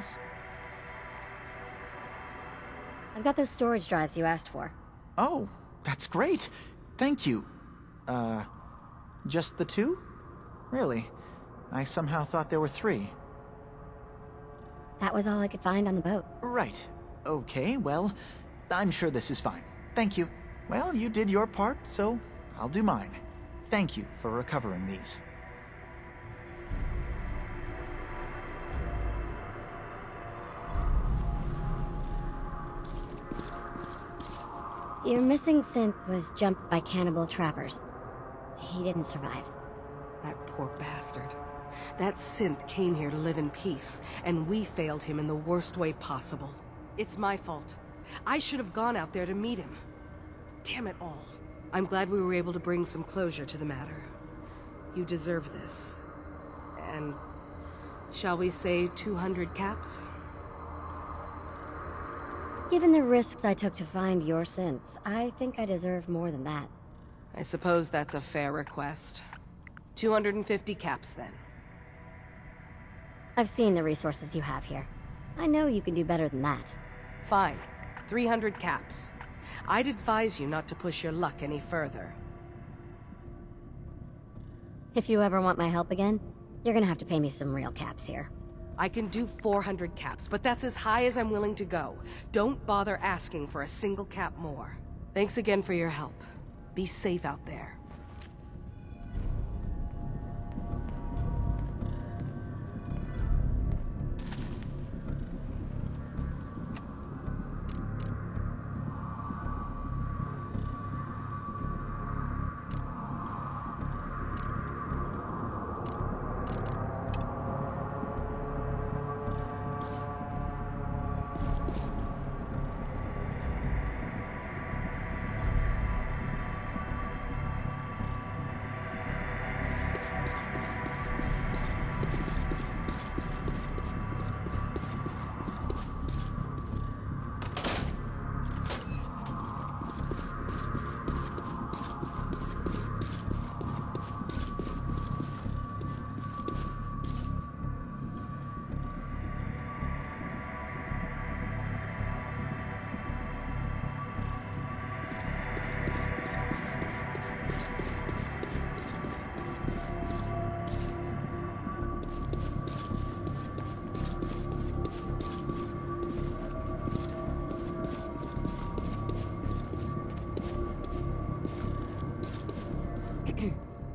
guess? I've got those storage drives you asked for. Oh, that's great. Thank you. Just the 2? Really? I somehow thought there were 3. That was all I could find on the boat. Right. Okay, well, I'm sure this is fine. Thank you. Well, you did your part, so I'll do mine. Thank you for recovering these. Your missing synth was jumped by cannibal trappers. He didn't survive. That poor bastard. That synth came here to live in peace, and we failed him in the worst way possible. It's my fault. I should have gone out there to meet him. Damn it all. I'm glad we were able to bring some closure to the matter. You deserve this. And shall we say 200 caps? Given the risks I took to find your synth, I think I deserve more than that. I suppose that's a fair request. 250 caps, then. I've seen the resources you have here. I know you can do better than that. Fine. 300 caps. I'd advise you not to push your luck any further. If you ever want my help again, you're gonna have to pay me some real caps here. I can do 400 caps, but that's as high as I'm willing to go. Don't bother asking for a single cap more. Thanks again for your help. Be safe out there.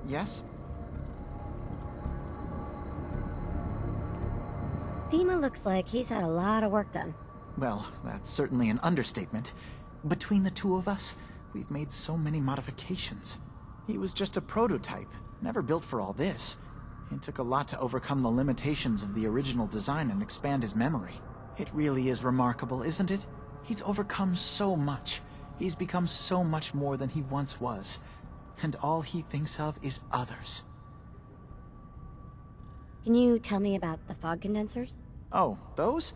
Yes? Dima looks like he's had a lot of work done. Well, that's certainly an understatement. Between the 2 of us, we've made so many modifications. He was just a prototype, never built for all this. It took a lot to overcome the limitations of the original design and expand his memory. It really is remarkable, isn't it? He's overcome so much. He's become so much more than he once was. And all he thinks of is others. Can you tell me about the fog condensers? Oh, those?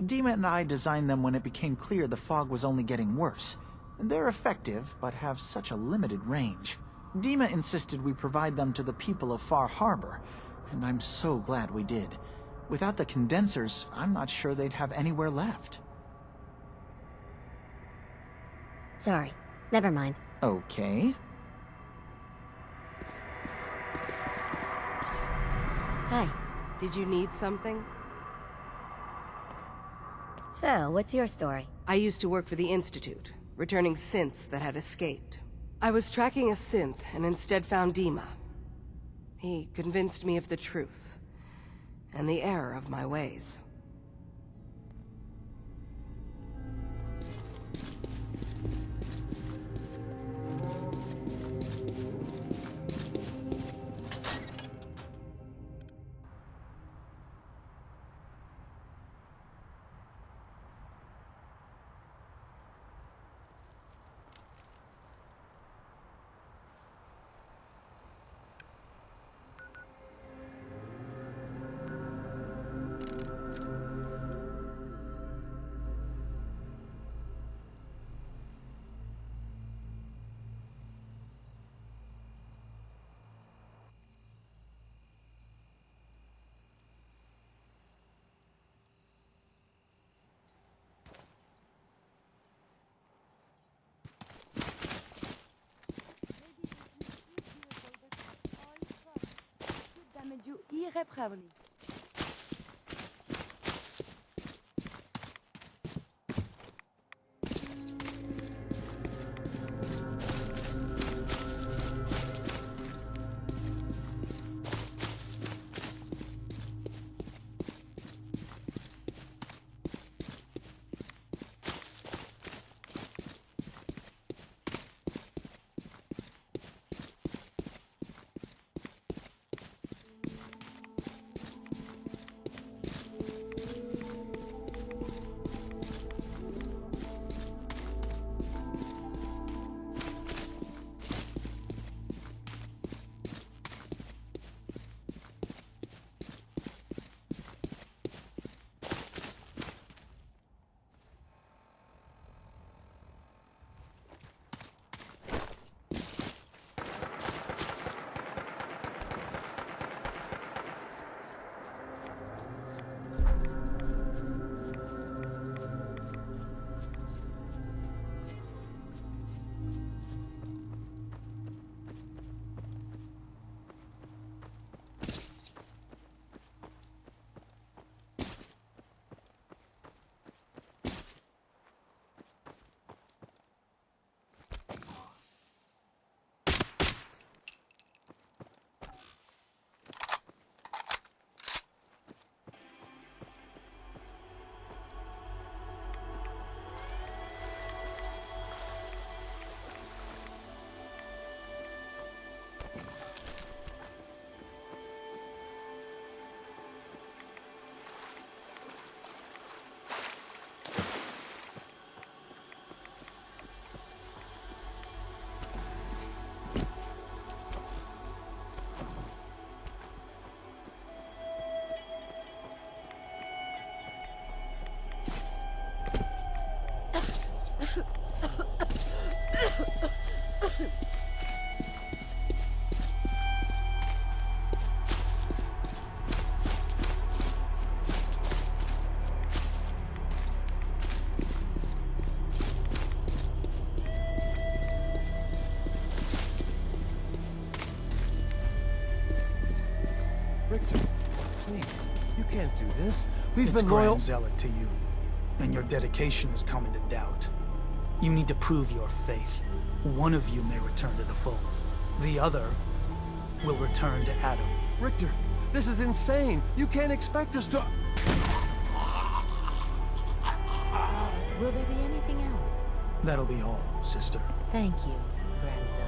Dima and I designed them when it became clear the fog was only getting worse. They're effective, but have such a limited range. Dima insisted we provide them to the people of Far Harbor, and I'm so glad we did. Without the condensers, I'm not sure they'd have anywhere left. Sorry, never mind. Okay. Hi. Did you need something? So, what's your story? I used to work for the Institute, returning synths that had escaped. I was tracking a synth and instead found Dima. He convinced me of the truth and the error of my ways. irreparably. Richter, please, you can't do this. We've It's been loyal. Grand Zealot to you, and your dedication is come into doubt. You need to prove your faith. One of you may return to the fold. The other will return to Adam. Richter, this is insane. You can't expect us to... Will there be anything else? That'll be all, sister. Thank you, Grand Zealot.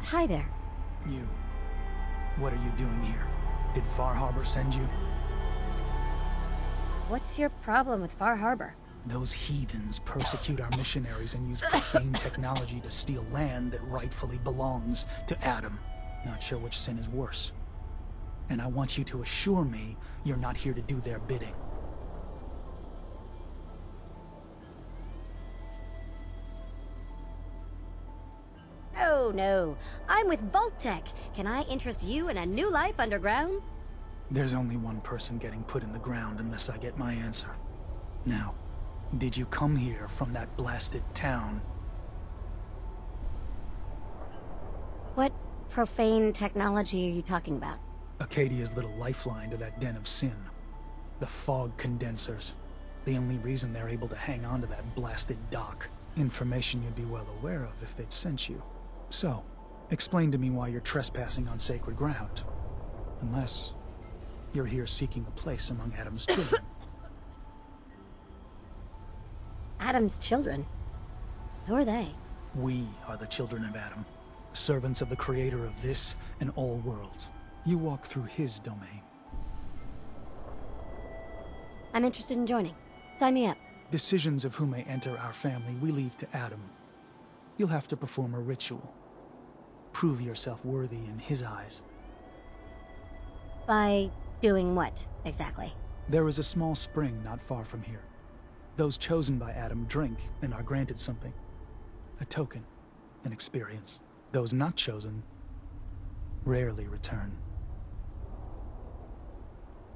Hi there. You. What are you doing here? Did Far Harbor send you? What's your problem with Far Harbor? Those heathens persecute our missionaries and use profane technology to steal land that rightfully belongs to Adam. Not sure which sin is worse. And I want you to assure me you're not here to do their bidding. Oh, no. I'm with Vault-Tec. Can I interest you in a new life underground? There's only one person getting put in the ground unless I get my answer. Now, did you come here from that blasted town? What profane technology are you talking about? Acadia's little lifeline to that den of sin. The fog condensers. The only reason they're able to hang on to that blasted dock. Information you'd be well aware of if they'd sent you. So, explain to me why you're trespassing on sacred ground. Unless you're here seeking a place among Adam's children. Adam's children? Who are they? We are the children of Adam, servants of the creator of this and all worlds. You walk through his domain. I'm interested in joining. Sign me up. Decisions of who may enter our family we leave to Adam. You'll have to perform a ritual. Prove yourself worthy in his eyes. By doing what, exactly? There is a small spring not far from here. Those chosen by Adam drink and are granted something. A token, an experience. Those not chosen rarely return.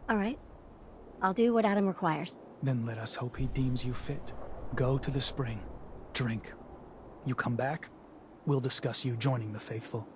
All right. I'll do what Adam requires. Then let us hope he deems you fit. Go to the spring. Drink. You come back, we'll discuss you joining the faithful.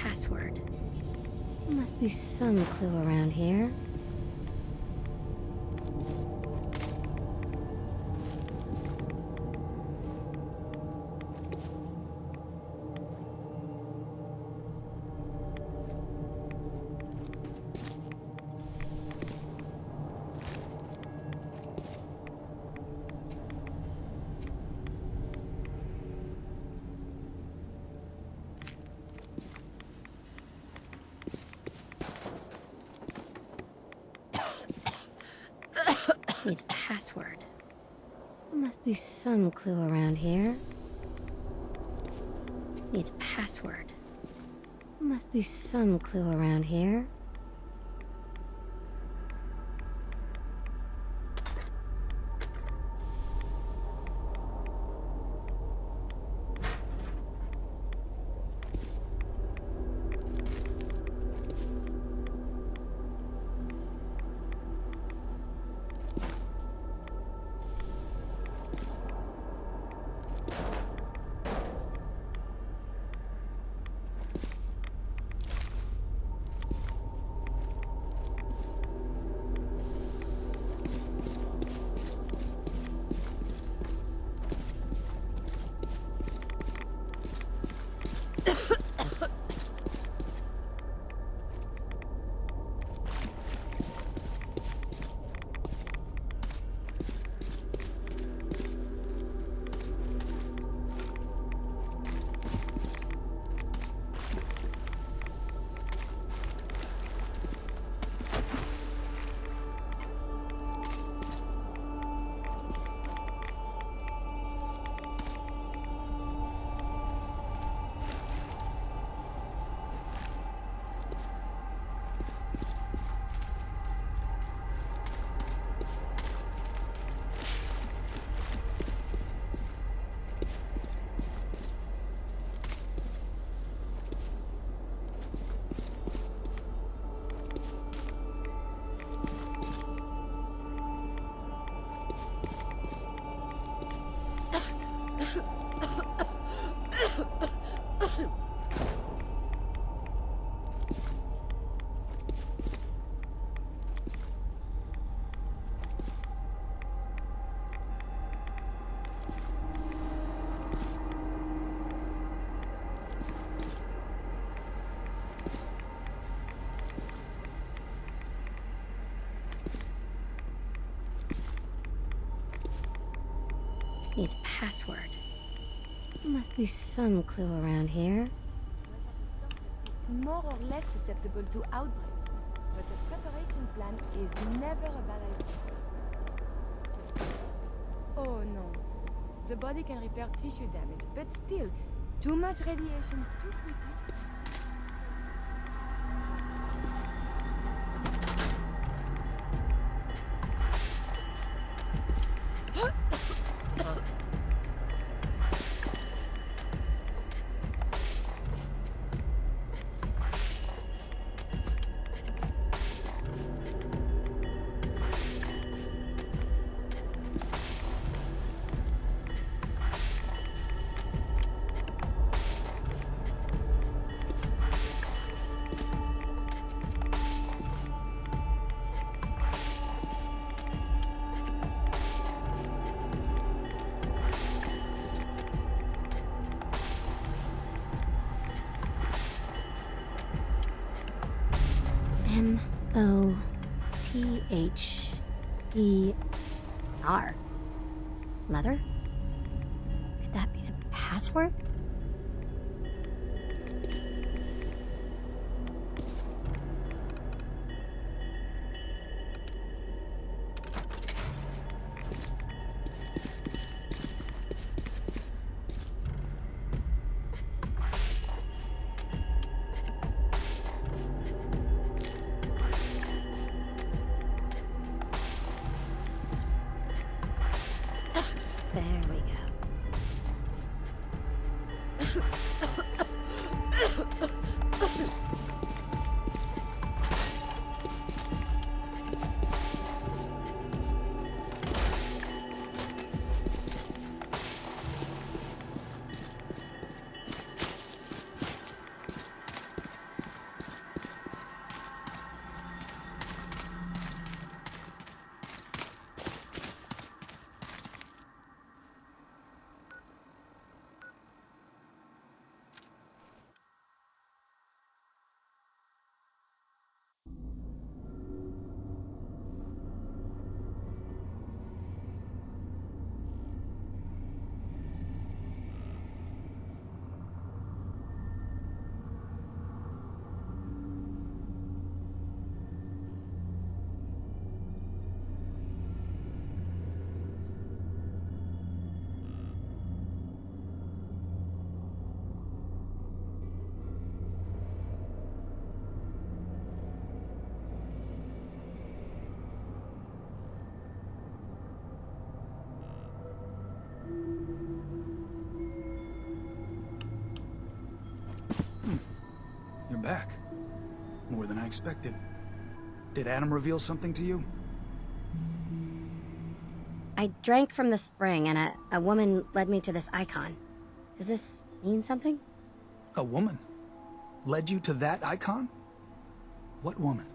password. Must be some clue around here. Needs a password. Must be some clue around here. Needs a password. Must be some clue around here. Needs a password. Must be some clue around here. Is more or less susceptible to outbreaks, but a preparation plan is never a bad idea. Oh no. The body can repair tissue damage, but still, too much radiation too quickly. M-O-T-H-E-R. Mother? Could that be the password? There we go. expected. Did Adam reveal something to you? I drank from the spring, and a woman led me to this icon. Does this mean something? A woman? Led you to that icon? What woman?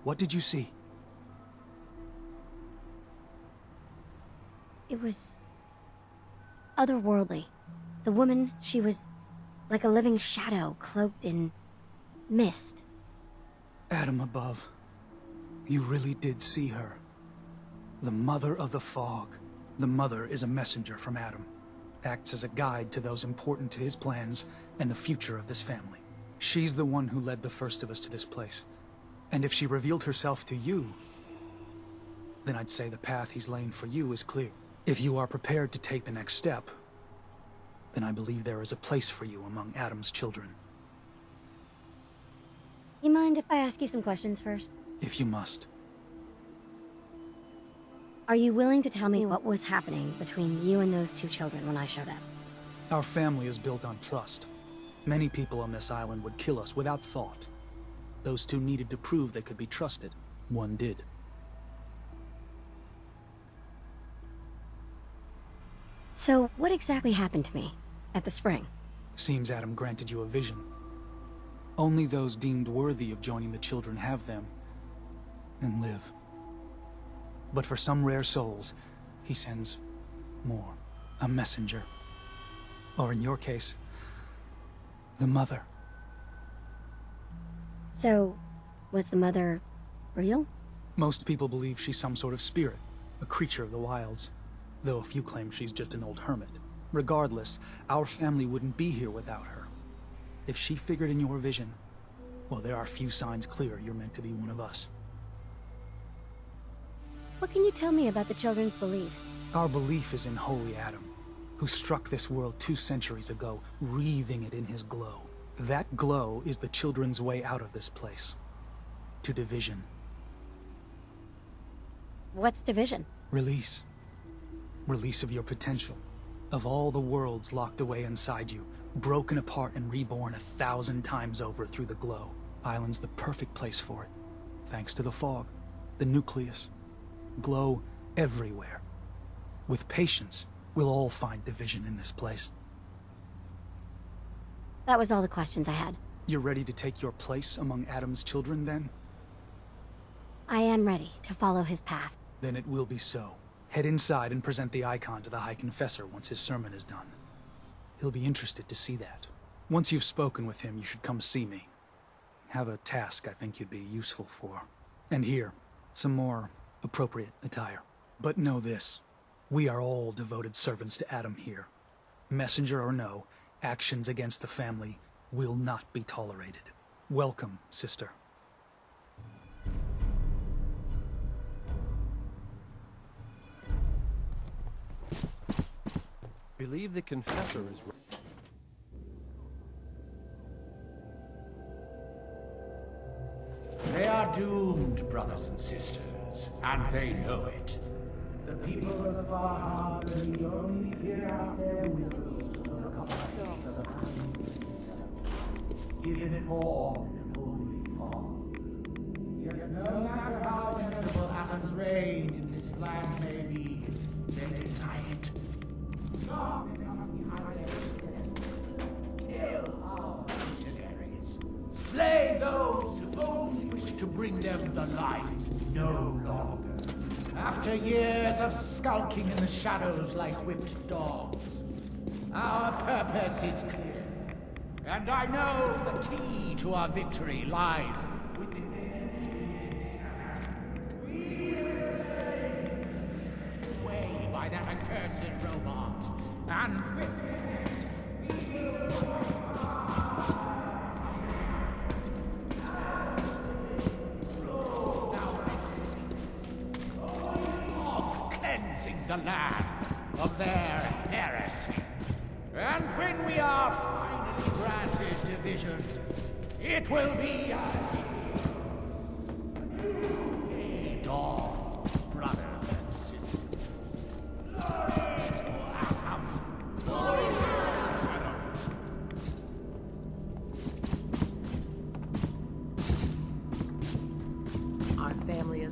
What did you see? It was otherworldly. The woman, she was like a living shadow cloaked in mist. Adam above. You really did see her. The Mother of the Fog. The Mother is a messenger from Adam. Acts as a guide to those important to his plans and the future of this family. She's the one who led the first of us to this place. And if she revealed herself to you, then I'd say the path he's laying for you is clear. If you are prepared to take the next step, then I believe there is a place for you among Adam's children. You mind if I ask you some questions first? If you must. Are you willing to tell me what was happening between you and those two children when I showed up? Our family is built on trust. Many people on this island would kill us without thought. Those two needed to prove they could be trusted. One did. So, what exactly happened to me at the spring? Seems Adam granted you a vision. Only those deemed worthy of joining the children have them and live. But for some rare souls, he sends more. A messenger. Or in your case, the Mother. So, was the mother real? Most people believe she's some sort of spirit, a creature of the wilds, though a few claim she's just an old hermit. Regardless, our family wouldn't be here without her. If she figured in your vision, well, there are few signs clear you're meant to be one of us. What can you tell me about the children's beliefs? Our belief is in Holy Adam, who struck this world 2 centuries ago, wreathing it in his glow. That glow is the children's way out of this place. To division. What's division? Release. Release of your potential. Of all the worlds locked away inside you, broken apart and reborn 1,000 times over through the glow. Island's the perfect place for it. Thanks to the fog, the nucleus. Glow everywhere. With patience, we'll all find division in this place. That was all the questions I had. You're ready to take your place among Adam's children, then? I am ready to follow his path. Then it will be so. Head inside and present the icon to the High Confessor once his sermon is done. He'll be interested to see that. Once you've spoken with him, you should come see me. Have a task I think you'd be useful for. And here, some more appropriate attire. But know this, we are all devoted servants to Adam here. Messenger or no, actions against the family will not be tolerated. Welcome, sister. Believe the confessor is right. They are doomed, brothers and sisters, and they know it. The people of the far harbor need only clear out their wills to overcome the give it form in holy form. Yet no matter how venerable Adam's reign in this land may be, they deny it. Stop it us behind their kill our missionaries. Slay those who only wish to bring them their lives no longer. After years of skulking in the shadows like whipped dogs, our purpose is clear. And I know the key to our victory lies within way by that accursed robot. And with cleansing the land of their heresy. And when we are finally granted division, it will be as a dawn, brothers and sisters. Glory to Atom! Glory to Atom!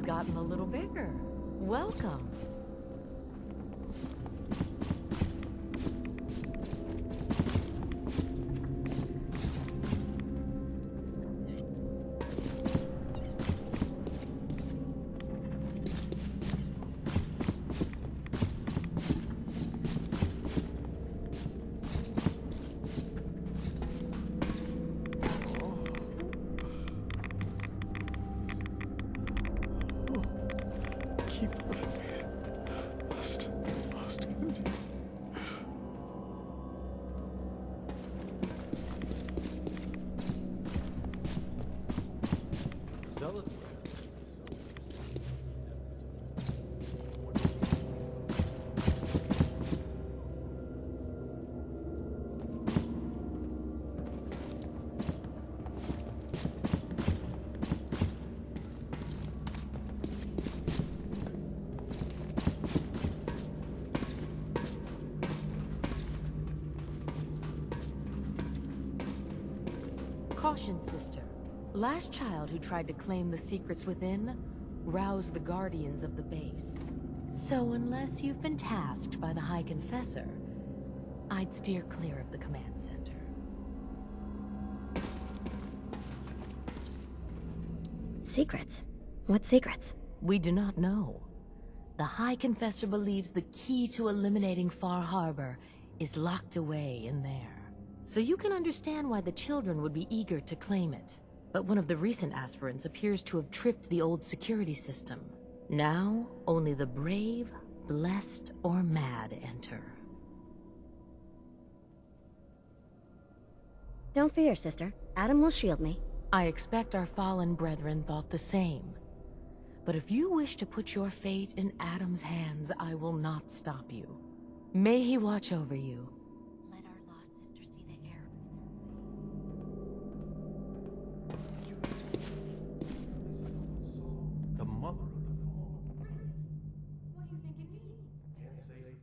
gotten a little bigger. Welcome. Caution, sister. Last child who tried to claim the secrets within roused the guardians of the base. So unless you've been tasked by the High Confessor, I'd steer clear of the command center. Secrets? What secrets? We do not know. The High Confessor believes the key to eliminating Far Harbor is locked away in there. So you can understand why the children would be eager to claim it. But one of the recent aspirants appears to have tripped the old security system. Now, only the brave, blessed, or mad enter. Don't fear, sister. Adam will shield me. I expect our fallen brethren thought the same. But if you wish to put your fate in Adam's hands, I will not stop you. May he watch over you. Let our lost sister see the air. The mother of the fall. What do you think it means? Can't say.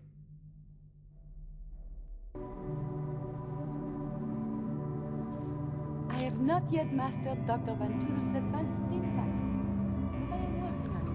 I have not yet mastered Dr. Van Toodle's advanced steam packs, but I am working on it.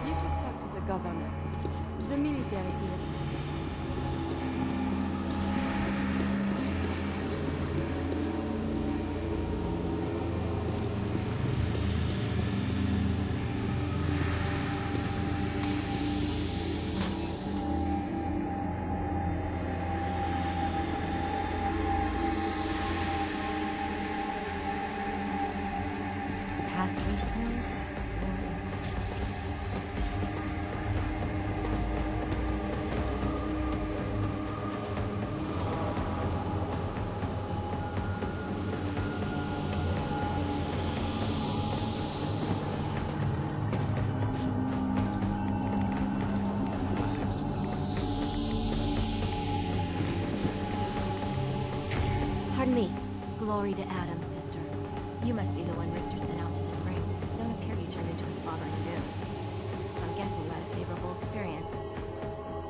You should talk to the governor. The military here. Past this point? Pardon me. Glory to Adam, sister. You must be the one Richter sent out to the spring. Don't appear you turned into a slobbering goon. I'm guessing you had a favorable experience.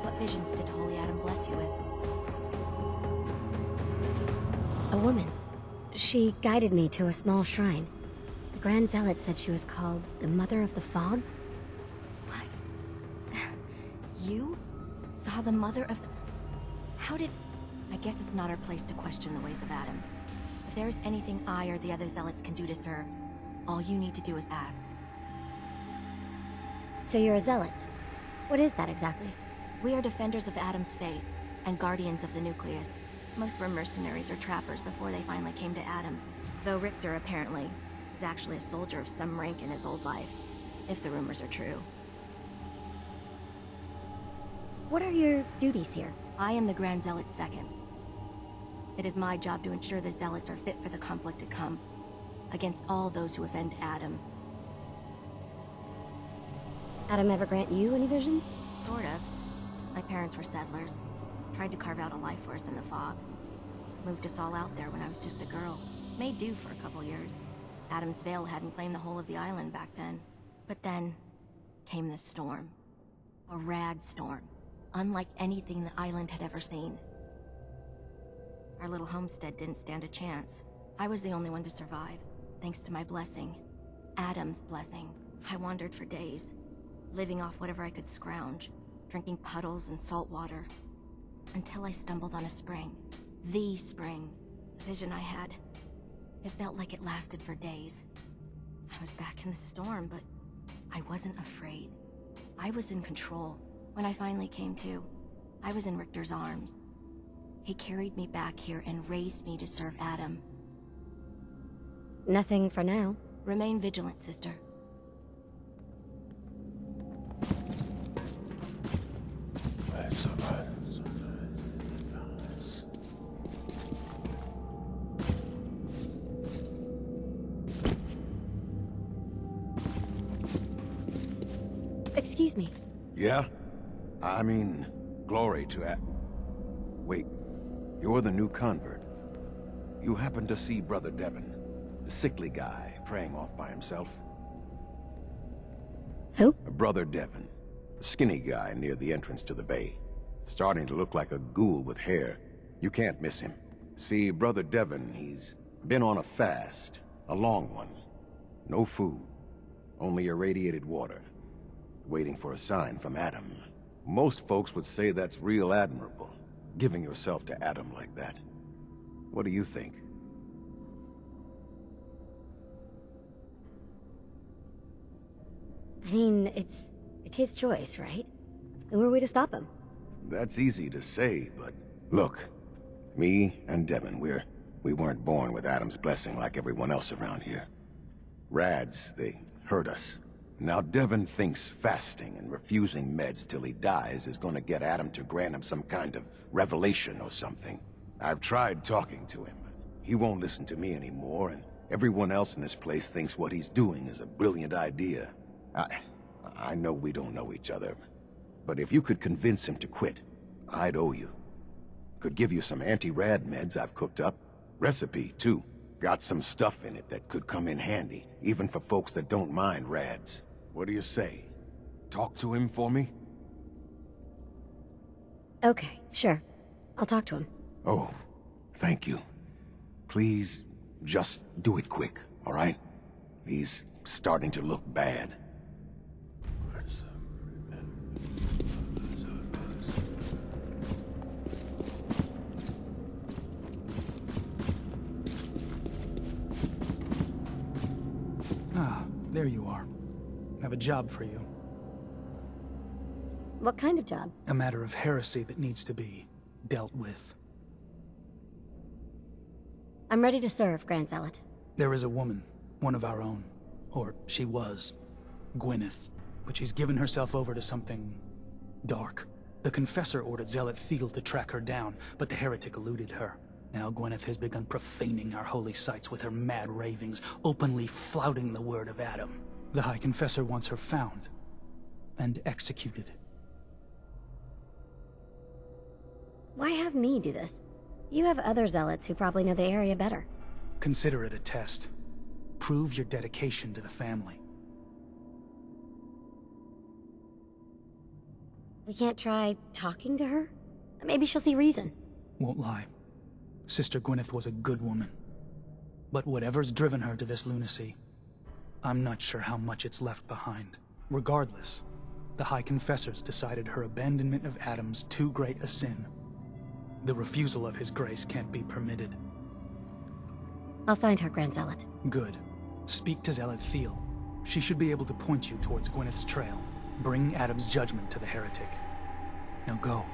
What visions did Holy Adam bless you with? A woman. She guided me to a small shrine. The Grand Zealot said she was called the Mother of the Fog. What? You saw the mother of the... How did... I guess it's not our place to question the ways of Adam. If there's anything I or the other Zealots can do to serve, all you need to do is ask. So you're a zealot. What is that exactly? We are defenders of Adam's fate, and guardians of the nucleus. Most were mercenaries or trappers before they finally came to Adam. Though Richter, apparently, is actually a soldier of some rank in his old life, if the rumors are true. What are your duties here? I am the Grand Zealot Second. It is my job to ensure the Zealots are fit for the conflict to come, against all those who offend Adam. Adam ever grant you any visions? Sort of. My parents were settlers. Tried to carve out a life for us in the fog. Moved us all out there when I was just a girl. Made do for a couple years. Adam's Veil hadn't claimed the whole of the island back then. But then came the storm. A rad storm. Unlike anything the island had ever seen. Our little homestead didn't stand a chance. I was the only one to survive, thanks to my blessing. Adam's blessing. I wandered for days, living off whatever I could scrounge, drinking puddles and salt water, until I stumbled on a spring. The spring. The vision I had. It felt like it lasted for days. I was back in the storm, but I wasn't afraid. I was in control. When I finally came to, I was in Richter's arms. He carried me back here and raised me to serve Adam. Nothing for now. Remain vigilant, sister. Excuse me. Yeah? I mean, glory to Wait, you're the new convert. You happen to see Brother Devon, the sickly guy praying off by himself? Who? Brother Devon, the skinny guy near the entrance to the bay. Starting to look like a ghoul with hair. You can't miss him. See, Brother Devon, he's been on a fast, a long one. No food, only irradiated water. Waiting for a sign from Adam. Most folks would say that's real admirable, giving yourself to Adam like that. What do you think? I mean, it's his choice, right? Who are we to stop him? That's easy to say, but look, me and Devon, we weren't born with Adam's blessing like everyone else around here. Rads, they hurt us. Now Devon thinks fasting and refusing meds till he dies is gonna get Adam to grant him some kind of revelation or something. I've tried talking to him, but he won't listen to me anymore, and everyone else in this place thinks what he's doing is a brilliant idea. I know we don't know each other, but if you could convince him to quit, I'd owe you. Could give you some anti-rad meds I've cooked up. Recipe, too. Got some stuff in it that could come in handy, even for folks that don't mind rads. What do you say? Talk to him for me? Okay, sure. I'll talk to him. Oh, thank you. Please, just do it quick, all right? He's starting to look bad. Ah, there you are. I have a job for you. What kind of job? A matter of heresy that needs to be dealt with. I'm ready to serve, Grand Zealot. There is a woman, one of our own. Or she was. Gwyneth. But she's given herself over to something dark. The Confessor ordered Zealot Thiel to track her down, but the heretic eluded her. Now Gwyneth has begun profaning our holy sites with her mad ravings, openly flouting the word of Adam. The High Confessor wants her found and executed. Why have me do this? You have other zealots who probably know the area better. Consider it a test. Prove your dedication to the family. We can't try talking to her? Maybe she'll see reason. Won't lie. Sister Gwyneth was a good woman. But whatever's driven her to this lunacy, I'm not sure how much it's left behind. Regardless, the High Confessors decided her abandonment of Adam's too great a sin. The refusal of his grace can't be permitted. I'll find her, Grand Zealot. Good. Speak to Zealot Thiel. She should be able to point you towards Gwyneth's trail. Bring Adam's judgment to the heretic. Now go.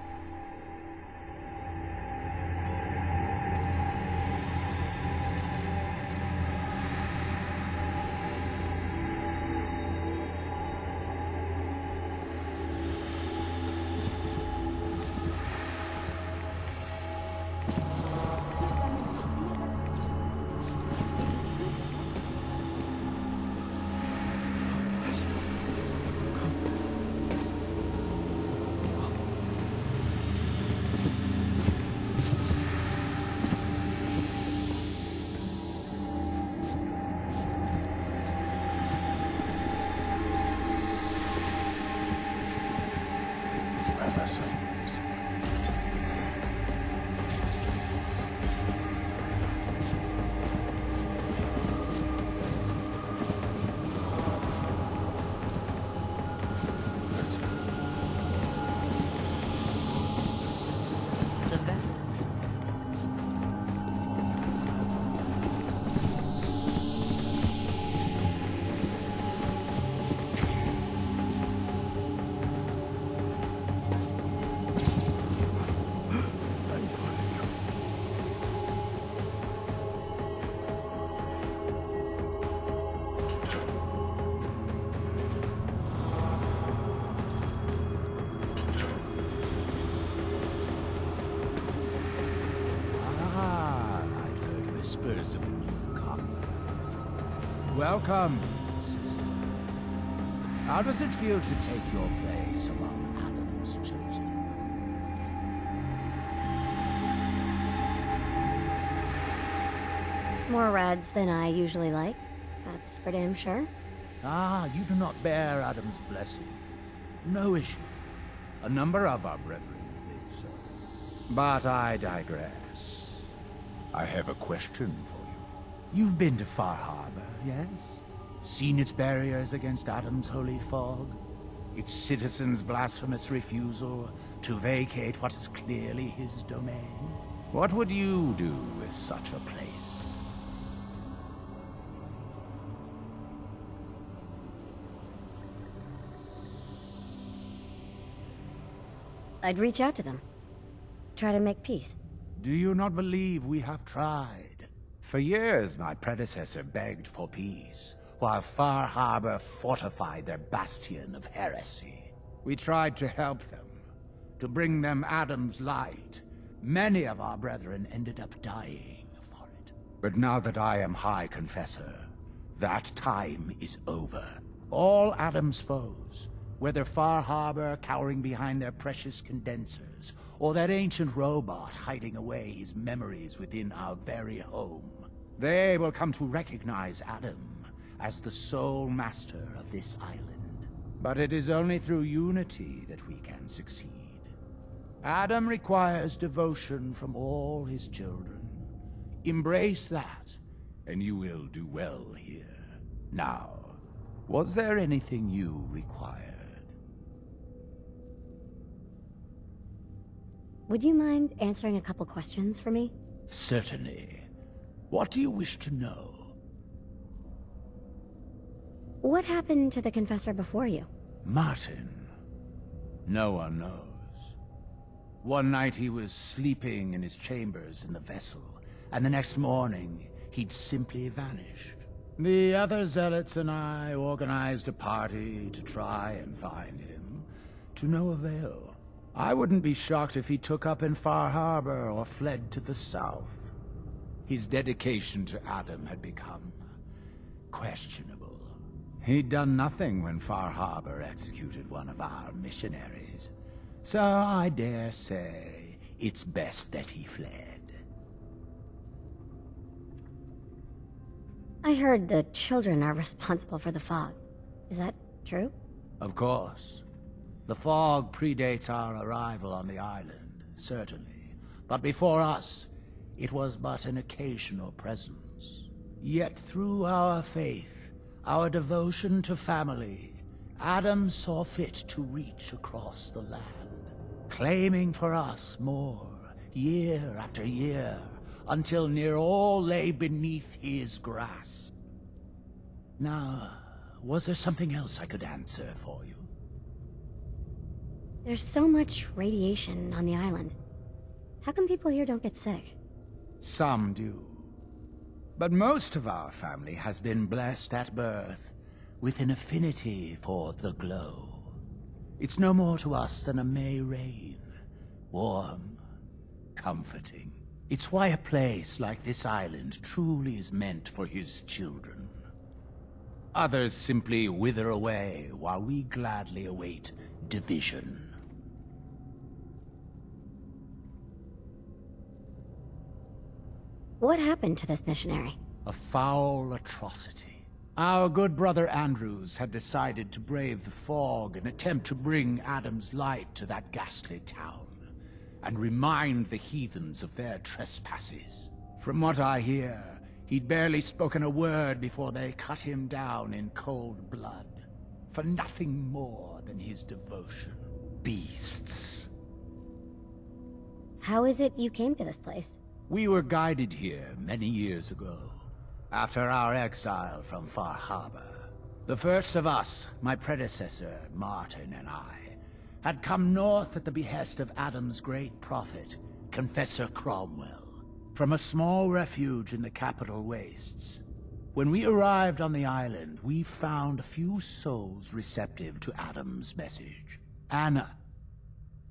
whispers of a new comer. Welcome, sister. How does it feel to take your place among Adam's chosen? More rads than I usually like. That's for damn sure. Ah, you do not bear Adam's blessing. No issue. A number of our brethren did so. But I digress. I have a question for you. You've been to Far Harbor, yes? Seen its barriers against Adam's holy fog? Its citizens' blasphemous refusal to vacate what is clearly his domain? What would you do with such a place? I'd reach out to them. Try to make peace. Do you not believe we have tried? For years, my predecessor begged for peace, while Far Harbor fortified their bastion of heresy. We tried to help them, to bring them Adam's light. Many of our brethren ended up dying for it. But now that I am High Confessor, that time is over. All Adam's foes, whether Far Harbor cowering behind their precious condensers, or that ancient robot hiding away his memories within our very home, they will come to recognize Adam as the sole master of this island. But it is only through unity that we can succeed. Adam requires devotion from all his children. Embrace that, and you will do well here. Now, was there anything you required? Would you mind answering a couple questions for me? Certainly. What do you wish to know? What happened to the confessor before you? Martin. No one knows. One night he was sleeping in his chambers in the vessel, and the next morning he'd simply vanished. The other zealots and I organized a party to try and find him, to no avail. I wouldn't be shocked if he took up in Far Harbor or fled to the south. His dedication to Adam had become questionable. He'd done nothing when Far Harbor executed one of our missionaries. So I dare say it's best that he fled. I heard the children are responsible for the fog. Is that true? Of course. The fog predates our arrival on the island, certainly. But before us, it was but an occasional presence. Yet through our faith, our devotion to family, Adam saw fit to reach across the land, claiming for us more, year after year, until near all lay beneath his grasp. Now, was there something else I could answer for you? There's so much radiation on the island. How come people here don't get sick? Some do. But most of our family has been blessed at birth with an affinity for the glow. It's no more to us than a May rain. Warm, comforting. It's why a place like this island truly is meant for his children. Others simply wither away while we gladly await division. What happened to this missionary? A foul atrocity. Our good brother Andrews had decided to brave the fog and attempt to bring Adam's light to that ghastly town, and remind the heathens of their trespasses. From what I hear, he'd barely spoken a word before they cut him down in cold blood, for nothing more than his devotion. Beasts. How is it you came to this place? We were guided here many years ago, after our exile from Far Harbor. The first of us, my predecessor, Martin, and I, had come north at the behest of Adam's great prophet, Confessor Cromwell, from a small refuge in the capital wastes. When we arrived on the island, we found a few souls receptive to Adam's message. Anna,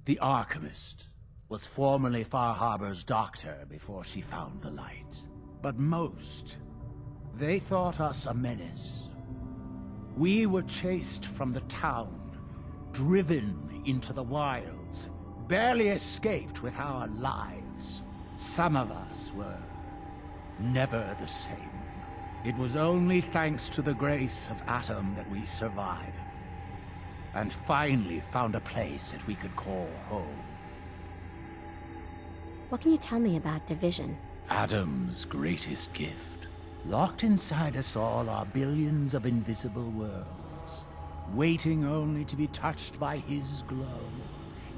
the alchemist, was formerly Far Harbor's doctor before she found the light. but most, they thought us a menace. We were chased from the town, driven into the wilds, barely escaped with our lives. Some of us were never the same. It was only thanks to the grace of Adam that we survived, and finally found a place that we could call home. What can you tell me about division? Adam's greatest gift. Locked inside us all are billions of invisible worlds, waiting only to be touched by his glow,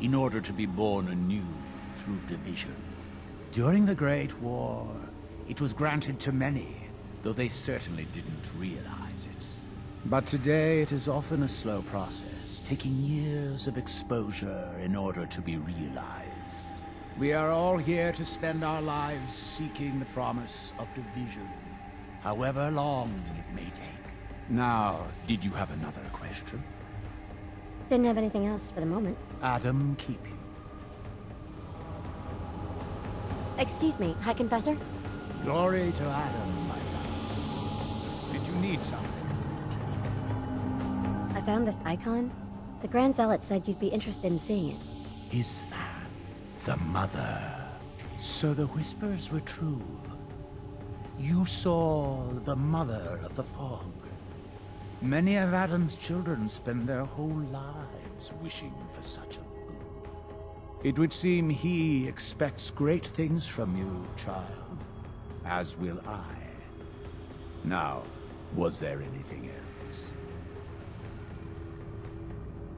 in order to be born anew through division. During the Great War, it was granted to many, though they certainly didn't realize it. But today it is often a slow process, taking years of exposure in order to be realized. We are all here to spend our lives seeking the promise of division, however long it may take. Now, did you have another question? Didn't have anything else for the moment. Adam, keep you. Excuse me, High Confessor? Glory to Adam, my son. Did you need something? I found this icon. The Grand Zealot said you'd be interested in seeing it. Is that the mother? So the whispers were true. You saw the mother of the fog. Many of Adam's children spend their whole lives wishing for such a boon. It would seem he expects great things from you, child. As will I. Now, was there anything else?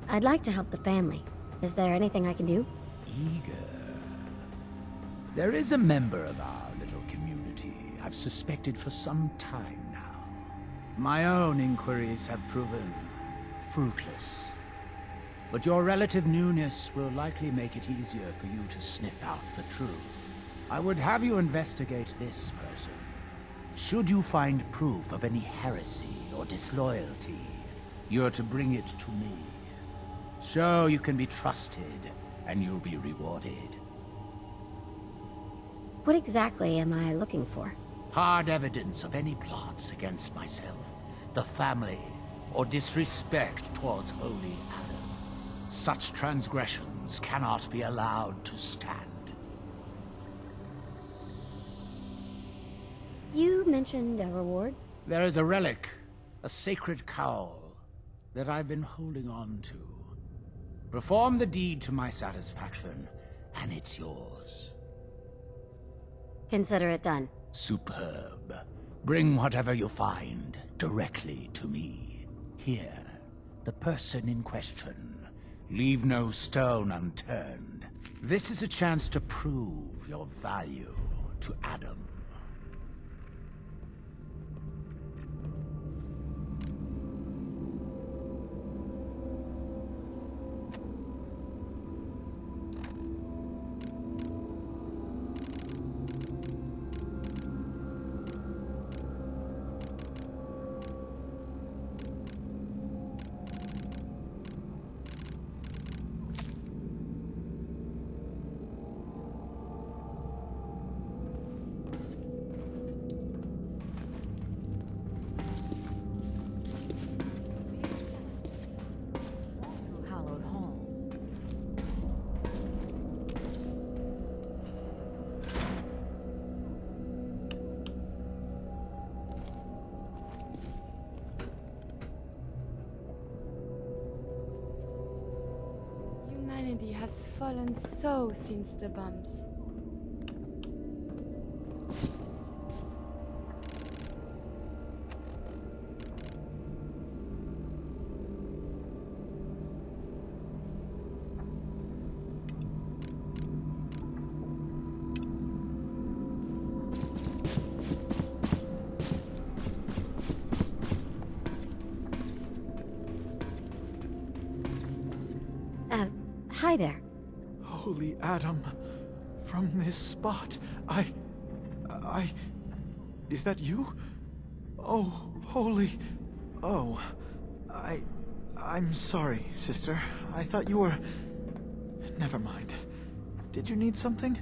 I'd like to help the family. Is there anything I can do? Eager. There is a member of our little community I've suspected for some time now. My own inquiries have proven fruitless. But your relative newness will likely make it easier for you to sniff out the truth. I would have you investigate this person. Should you find proof of any heresy or disloyalty, you're to bring it to me. So you can be trusted, and you'll be rewarded. What exactly am I looking for? Hard evidence of any plots against myself, the family, or disrespect towards holy Adam. Such transgressions cannot be allowed to stand. You mentioned a reward? There is a relic, a sacred cowl, that I've been holding on to. Perform the deed to my satisfaction, and it's yours. Consider it done. Superb. Bring whatever you find directly to me. Here, the person in question. Leave no stone unturned. This is a chance to prove your value to Adam. Humanity has fallen so since the bombs. Hi there. Holy Adam, from this spot, Is that you? Oh, holy... Oh, I'm sorry, sister. I thought you were... Never mind. Did you need something?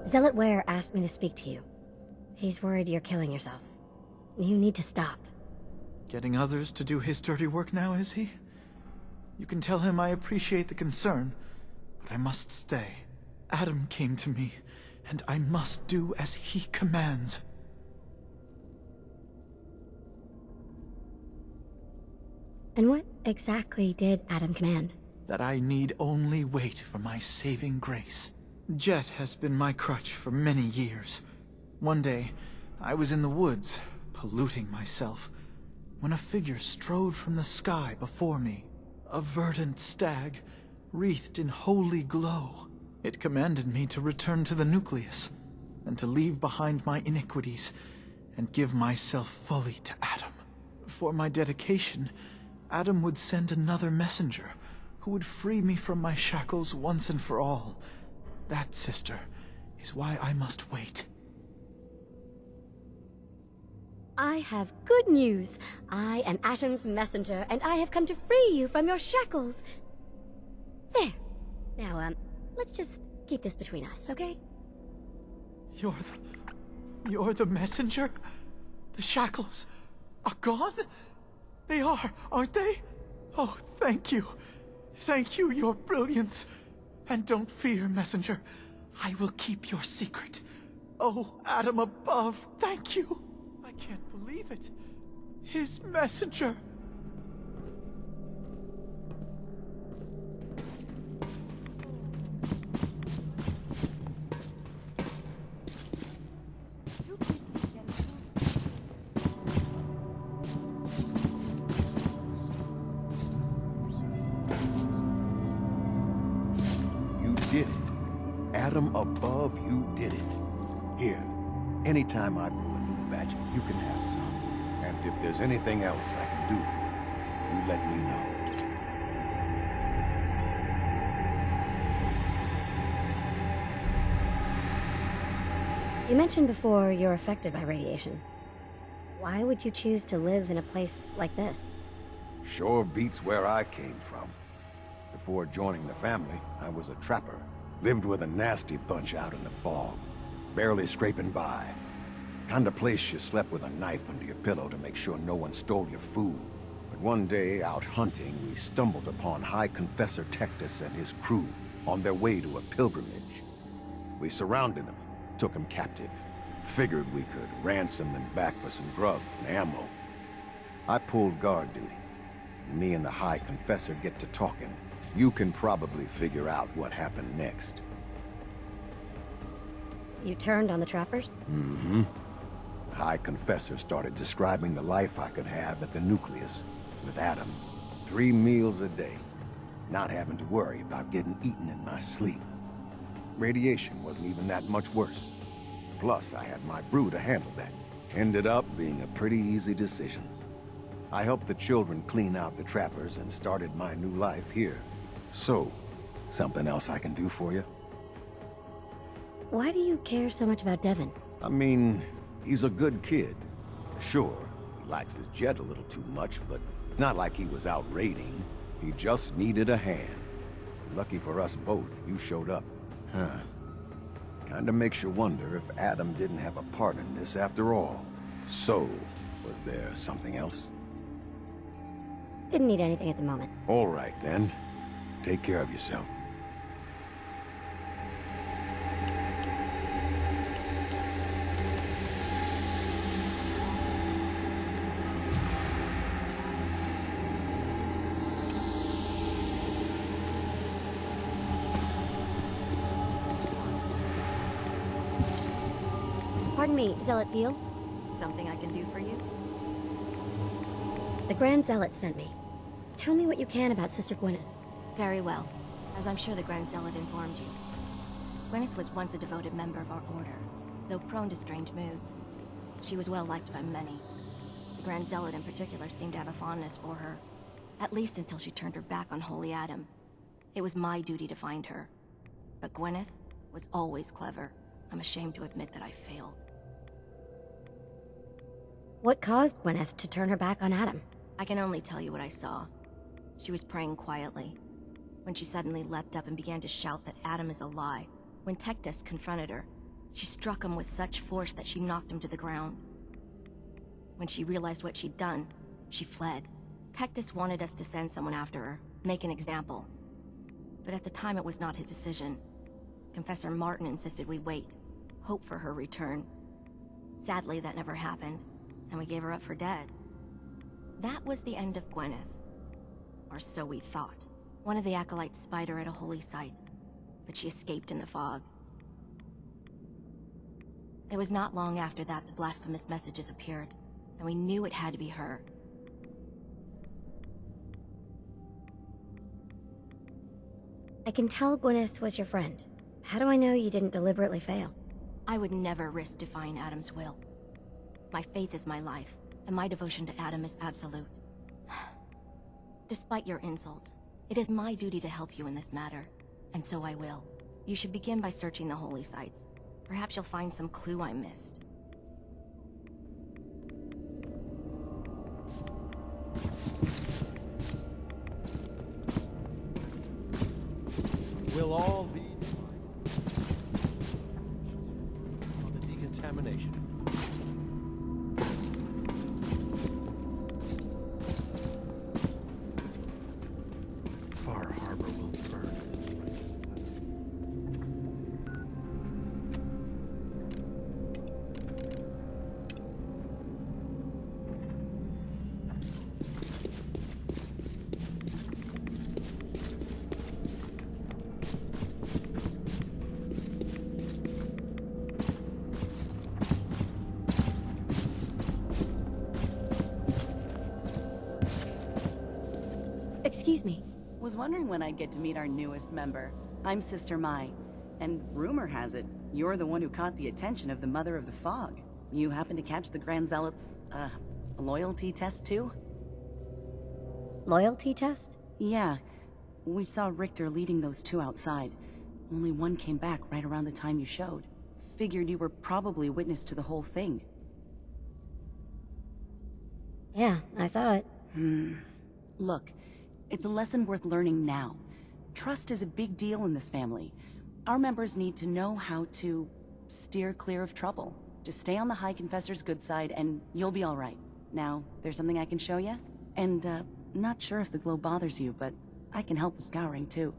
Zealot Ware asked me to speak to you. He's worried you're killing yourself. You need to stop. Getting others to do his dirty work now, is he? You can tell him I appreciate the concern, but I must stay. Adam came to me, and I must do as he commands. And what exactly did Adam command? That I need only wait for my saving grace. Jet has been my crutch for many years. One day, I was in the woods, polluting myself, when a figure strode from the sky before me. A verdant stag, wreathed in holy glow. It commanded me to return to the nucleus, and to leave behind my iniquities, and give myself fully to Adam. For my dedication, Adam would send another messenger, who would free me from my shackles once and for all. That, sister, is why I must wait. I have good news. I am Atom's messenger, and I have come to free you from your shackles. There. Now, let's just keep this between us, okay? You're the messenger? The shackles are gone? They are, aren't they? Oh, thank you. Thank you, your brilliance. And don't fear, messenger. I will keep your secret. Oh, Adam above, thank you. I can't believe it. His messenger. Did it. Adam above, you did it. Here, anytime I brew a new batch, you can have some. And if there's anything else I can do for you, you let me know. You mentioned before you're affected by radiation. Why would you choose to live in a place like this? Sure beats where I came from. Before joining the family, I was a trapper. Lived with a nasty bunch out in the fog, barely scraping by. Kind of place you slept with a knife under your pillow to make sure no one stole your food. But one day, out hunting, we stumbled upon High Confessor Tectus and his crew on their way to a pilgrimage. We surrounded them, took them captive. Figured we could ransom them back for some grub and ammo. I pulled guard duty. Me and the High Confessor get to talking. You can probably figure out what happened next. You turned on the trappers? Mm-hmm. High Confessor started describing the life I could have at the nucleus with Adam. 3 meals a day. Not having to worry about getting eaten in my sleep. Radiation wasn't even that much worse. Plus, I had my brew to handle that. Ended up being a pretty easy decision. I helped the children clean out the trappers and started my new life here. So, something else I can do for you? Why do you care so much about Devon? I mean, he's a good kid. Sure, he likes his jet a little too much, but it's not like he was out raiding. He just needed a hand. Lucky for us both, you showed up. Huh. Kinda makes you wonder if Adam didn't have a part in this after all. So, was there something else? Didn't need anything at the moment. All right, then. Take care of yourself. Pardon me, Zealot Thiel? Something I can do for you? The Grand Zealot sent me. Tell me what you can about Sister Gwyneth. Very well, as I'm sure the Grand Zealot informed you. Gwyneth was once a devoted member of our order, though prone to strange moods. She was well liked by many. The Grand Zealot in particular seemed to have a fondness for her, at least until she turned her back on Holy Adam. It was my duty to find her. But Gwyneth was always clever. I'm ashamed to admit that I failed. What caused Gwyneth to turn her back on Adam? I can only tell you what I saw. She was praying quietly, when she suddenly leapt up and began to shout that Adam is a lie. When Tectus confronted her, She struck him with such force that she knocked him to the ground. When she realized what she'd done, she fled. Tectus wanted us to send someone after her, make an example. But at the time it was not his decision. Confessor Martin insisted we wait, hope for her return. Sadly, that never happened, and we gave her up for dead. That was the end of Gwyneth. Or so we thought. One of the acolytes spied her at a holy site, but she escaped in the fog. It was not long after that the blasphemous messages appeared, and we knew it had to be her. I can tell Gwyneth was your friend. How do I know you didn't deliberately fail? I would never risk defying Adam's will. My faith is my life, and my devotion to Adam is absolute. Despite your insults, it is my duty to help you in this matter, and so I will. You should begin by searching the holy sites. Perhaps you'll find some clue I missed. We'll all be on the decontamination. Far Harbor will burn this way. Excuse me. Was wondering when I'd get to meet our newest member. I'm Sister Mai, and rumor has it, you're the one who caught the attention of the Mother of the Fog. You happen to catch the Grand Zealot's, loyalty test too? Loyalty test? Yeah. We saw Richter leading those two outside. Only one came back right around the time you showed. Figured you were probably witness to the whole thing. Yeah, I saw it. Look, it's a lesson worth learning now. Trust is a big deal in this family. Our members need to know how to steer clear of trouble. Just stay on the High Confessor's good side and you'll be all right. Now, there's something I can show you? And, not sure if the glow bothers you, but I can help with scouring too.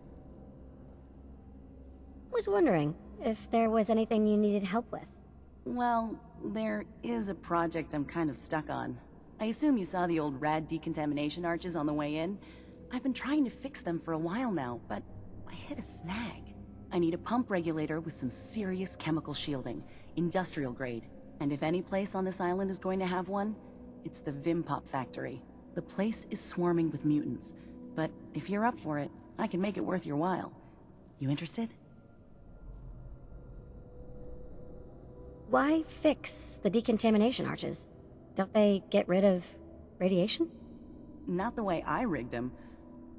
Was wondering if there was anything you needed help with. Well, there is a project I'm kind of stuck on. I assume you saw the old rad decontamination arches on the way in. I've been trying to fix them for a while now, but I hit a snag. I need a pump regulator with some serious chemical shielding, industrial grade. And if any place on this island is going to have one, it's the Vimpop factory. The place is swarming with mutants, but if you're up for it, I can make it worth your while. You interested? Why fix the decontamination arches? Don't they get rid of radiation? Not the way I rigged them.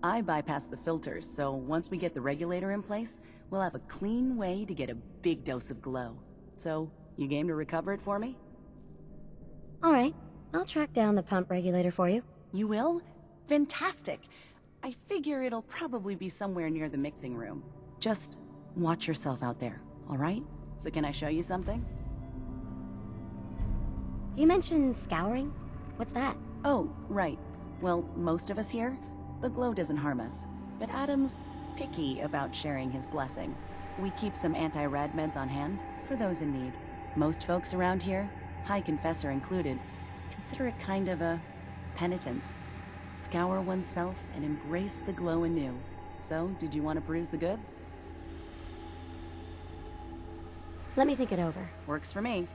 I bypassed the filters, so once we get the regulator in place, we'll have a clean way to get a big dose of glow. So, you game to recover it for me? Alright, I'll track down the pump regulator for you. You will? Fantastic! I figure it'll probably be somewhere near the mixing room. Just watch yourself out there, alright? So can I show you something? You mentioned scouring? What's that? Oh, right. Well, most of us here, the glow doesn't harm us. But Adam's picky about sharing his blessing. We keep some anti-rad meds on hand for those in need. Most folks around here, High Confessor included, consider it kind of a penitence. Scour oneself and embrace the glow anew. So, did you want to peruse the goods? Let me think it over. Works for me.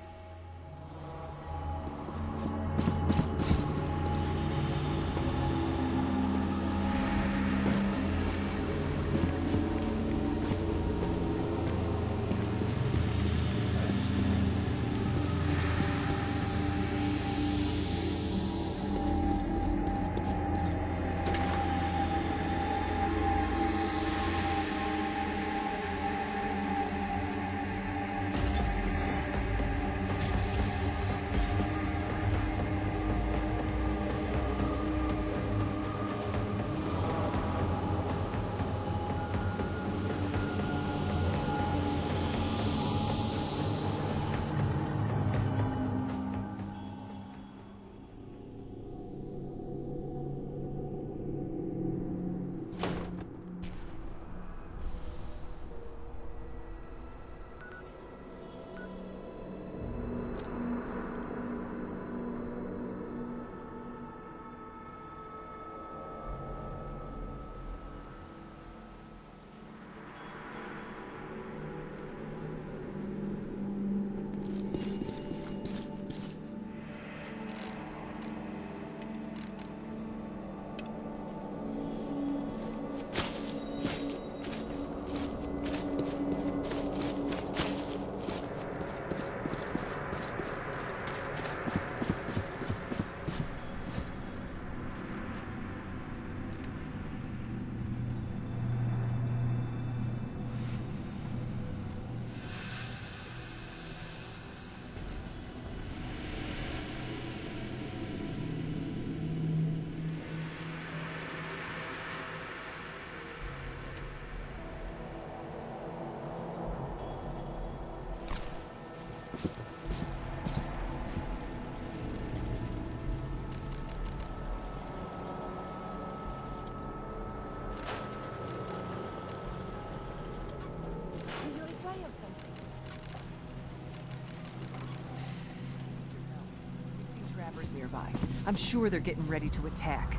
nearby. I'm sure they're getting ready to attack.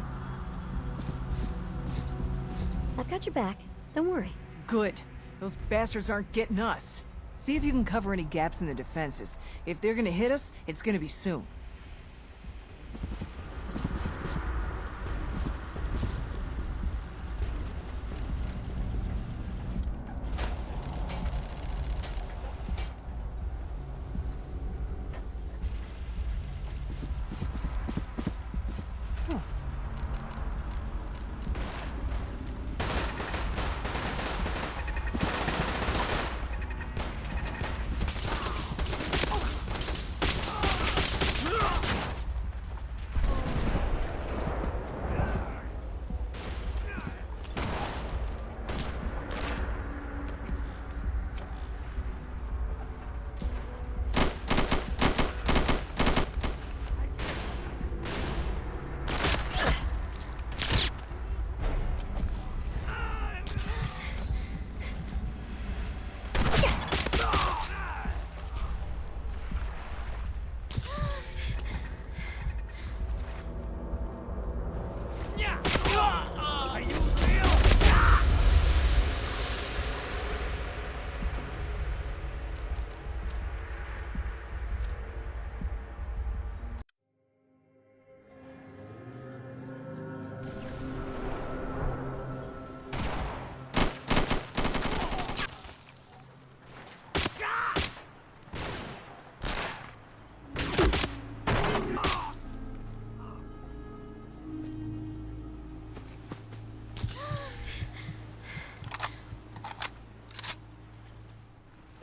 I've got your back. Don't worry. Good. Those bastards aren't getting us. See if you can cover any gaps in the defenses. If they're gonna hit us, it's gonna be soon.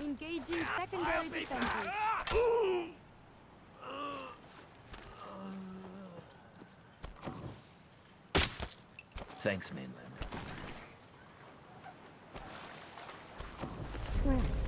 Engaging secondary defenses. Thanks, mainland. Right.